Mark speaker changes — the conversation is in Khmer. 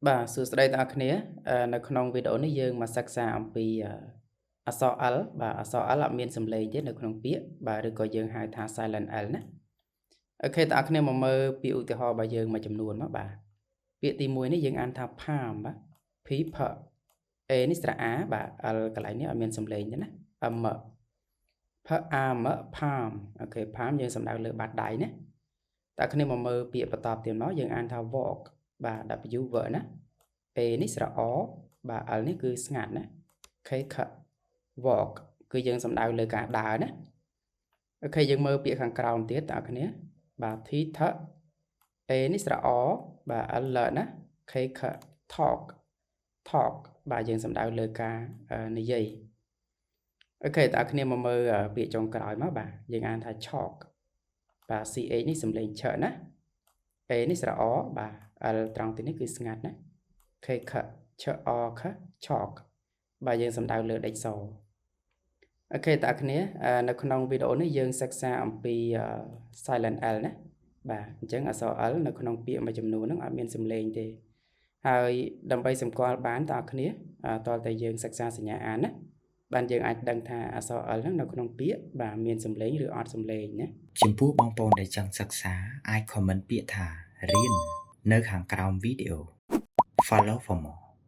Speaker 1: បាទសួស្តីទាំងអស់គ្នានៅក្នុងវីដេអូនេះយើងមកសិក្សាអំពីអក្សរ L បាទអក្សរ L អត់មានសំឡេងទេនៅក្នុងពាក្យបាទឬក៏យើងហៅថា silent L ណាអូខេទាំងអស់គ្នាមកមើលពាក្យឧទាហរណ៍របស់យើងមួយចំនួនមកបាទពាក្យទី1នេះយើងអានថា palm បាទ p p a នេះស្រៈ a បាទ L កន្លែងនេះអត់មានសំឡេងទេណា m p a m palm អូខេ palm យើងសំដៅលើបាតដៃណាតែគ្នាមកមើលពាក្យបន្តទៀតមកយើងអានថា walk បាទ w v ណា A នេះស្រៈ អបាទ L នេះគឺស្ងាត់ណា K ख walk គឺយើងសំដៅលើការដើរណាអូខេយើងមើលពាក្យខាងក្រោមទៀតតើអ្នកគ្នាបាទ T th A នេះស្រៈ អបាទ L ណា K ख talk talk បាទយើងសំដៅលើការនិយាយអូខេតើអ្នកគ្នាមកមើលពាក្យចុងក្រោយមកបាទយើងអានថា chalk បាទ CH នេះសំឡេងឆណា A នេះស្រៈ អបាទ L ត្រង់ទីនេះគឺស្ងាត់ណា K ख ch o ख chalk បាទយើងសំដៅលើដេកសអូខេតើអ្នកគ្នានៅក្នុងវីដេអូនេះយើងសិក្សាអំពី silent L ណាបាទអញ្ចឹងអក្សរ L នៅក្នុងពាក្យមួយចំនួនហ្នឹងអត់មានសំឡេងទេហើយដើម្បីសម្គាល់បានតើអ្នកគ្នាតើតែយើងសិក្សាសញ្ញាអានណាបានយើងអាចដឹងថាអក្សរ L ហ្នឹងនៅក្នុងពាក្យបាទមានសំឡេងឬអត់សំឡេងណា
Speaker 2: ចំពោះបងប្អូនដែលចង់សិក្សាអាច comment ពាក្យថារៀននៅខាងក្រោមវីដេអូ Follow for more